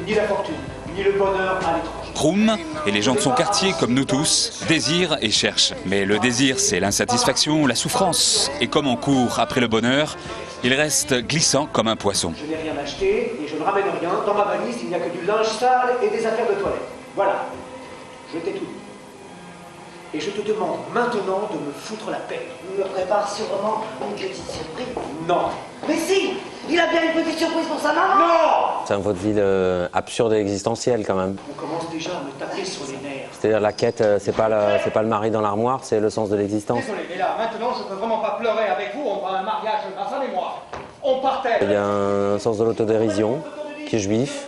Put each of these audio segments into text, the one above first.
ni la fortune, ni le bonheur à l'étranger. Krum et les gens de son quartier, comme nous tous, désirent et cherchent. Mais le désir, c'est l'insatisfaction, la souffrance. Et comme on court après le bonheur, il reste glissant comme un poisson. Je n'ai rien acheté et je ne ramène rien. Dans ma valise, il n'y a que du linge sale et des affaires de toilette. Voilà. Je t'ai tout dit. Et je te demande maintenant de me foutre la paix. Il me prépare sûrement une petite surprise. Non. Mais si! Il a bien une petite surprise pour sa maman! Non! C'est un vaudeville absurde et existentiel quand même. On commence déjà à me taper sur les nerfs. C'est-à-dire la quête, c'est pas le mari dans l'armoire, c'est le sens de l'existence. Désolé, mais là, maintenant, je peux vraiment pas pleurer avec vous. On va à un mariage, ma femme et moi. On partait. Il y a un sens de l'autodérision qui est juif.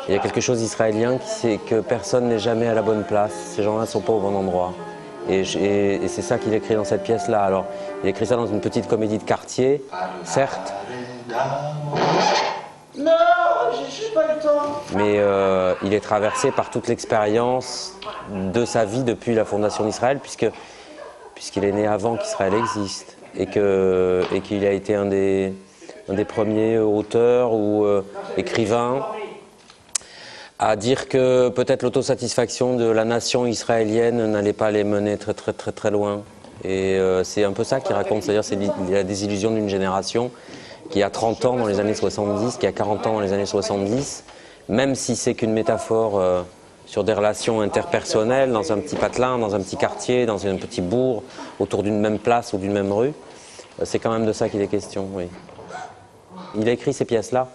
Il y a quelque chose d'israélien qui c'est que personne n'est jamais à la bonne place. Ces gens-là ne sont pas au bon endroit. Et c'est ça qu'il écrit dans cette pièce-là. Alors, il écrit ça dans une petite comédie de quartier, certes. Non, j'ai pas le temps. Mais il est traversé par toute l'expérience de sa vie depuis la fondation d'Israël, puisqu'il est né avant qu'Israël existe. Et qu'il a été un des premiers auteurs ou écrivains à dire que peut-être l'autosatisfaction de la nation israélienne n'allait pas les mener très loin. Et c'est un peu ça qu'il raconte, c'est-à-dire c'est la désillusion d'une génération qui a 30 ans dans les années 70, qui a 40 ans dans les années 70, même si c'est qu'une métaphore sur des relations interpersonnelles, dans un petit patelin, dans un petit quartier, dans un petit bourg, autour d'une même place ou d'une même rue, c'est quand même de ça qu'il est question, oui. Il a écrit ces pièces-là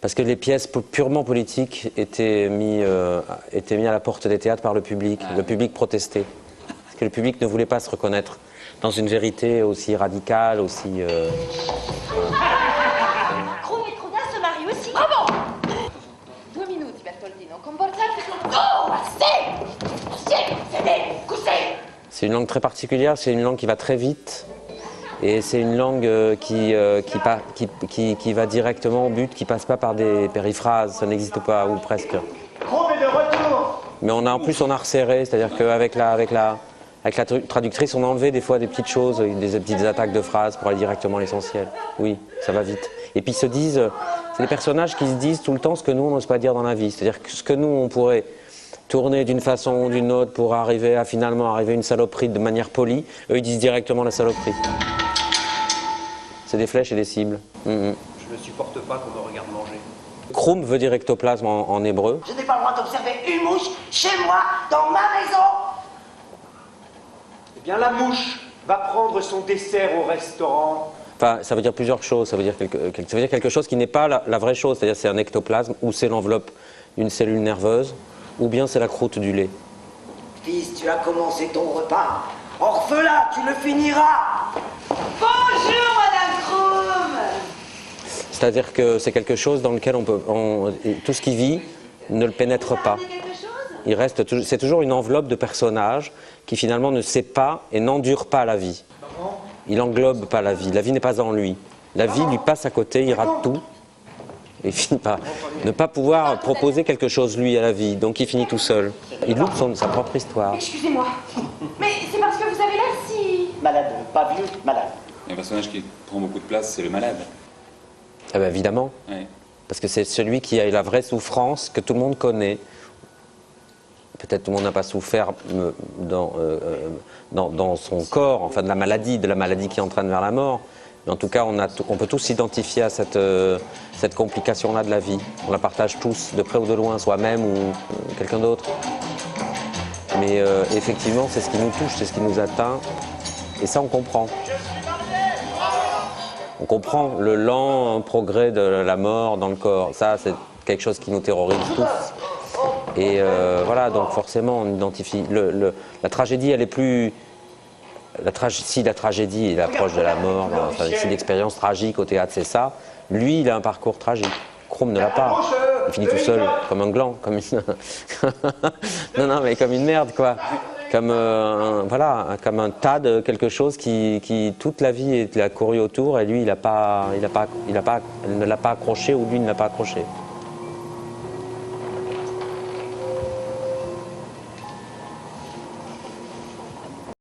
parce que les pièces purement politiques étaient mises à la porte des théâtres par le public. Le public protestait. Parce que le public ne voulait pas se reconnaître dans une vérité aussi radicale, aussi... Krum et Truda se marient aussi. Bravo! 2 minuti, Bertoldino. Comportarsi con... Oh, C'est une langue très particulière, c'est une langue qui va très vite. Et c'est une langue qui va directement au but, qui passe pas par des périphrases, ça n'existe pas, ou presque. Krum est de retour. Mais en plus on a resserré, c'est-à-dire qu'avec la traductrice, on a enlevé des fois des petites choses, des petites attaques de phrases pour aller directement à l'essentiel. Oui, ça va vite. Et puis c'est des personnages qui se disent tout le temps ce que nous on n'ose pas dire dans la vie. C'est-à-dire que ce que nous on pourrait tourner d'une façon ou d'une autre pour arriver à finalement arriver à une saloperie de manière polie, eux ils disent directement la saloperie. C'est des flèches et des cibles. Je ne supporte pas qu'on me regarde manger. Krum veut dire ectoplasme en hébreu. Je n'ai pas le droit d'observer une mouche chez moi, dans ma maison. Eh bien, la mouche va prendre son dessert au restaurant. Enfin, ça veut dire plusieurs choses. Ça veut dire quelque chose qui n'est pas la vraie chose. C'est-à-dire c'est un ectoplasme, ou c'est l'enveloppe d'une cellule nerveuse, ou bien c'est la croûte du lait. Fils, tu as commencé ton repas. Orphelin, tu le finiras. Bonjour, Madame Krum! C'est-à-dire que c'est quelque chose dans lequel tout ce qui vit ne le pénètre pas. Il reste, c'est toujours une enveloppe de personnages qui finalement ne sait pas et n'endure pas la vie. Il englobe pas la vie. La vie n'est pas en lui. La vie lui passe à côté, il rate tout. Et finit par ne pas pouvoir proposer quelque chose lui à la vie. Donc il finit tout seul. Il loupe sa propre histoire. Excusez-moi, mais c'est parce que vous avez l'air si... Malade, pas vieux, malade. Un personnage qui prend beaucoup de place, c'est le malade. Ah ben évidemment. Ouais. Parce que c'est celui qui a eu la vraie souffrance que tout le monde connaît. Peut-être tout le monde n'a pas souffert dans son corps, enfin de la maladie qui entraîne vers la mort. Mais en tout cas, on peut tous s'identifier à cette complication-là de la vie. On la partage tous, de près ou de loin, soi-même ou quelqu'un d'autre. Mais effectivement, c'est ce qui nous touche, c'est ce qui nous atteint. Et ça, on comprend. On comprend le lent progrès de la mort dans le corps. Ça, c'est quelque chose qui nous terrorise tous. Et voilà, donc forcément, on identifie. La tragédie, elle est plus... Si la tragédie est l'approche de la mort, si l'expérience tragique au théâtre, c'est ça, lui, il a un parcours tragique. Krum ne l'a pas. Il finit tout seul, comme un gland, comme une... non, mais comme une merde, quoi. Comme, comme un tas de quelque chose qui toute la vie, il a couru autour, et lui, elle ne l'a pas accroché, ou lui ne l'a pas accroché.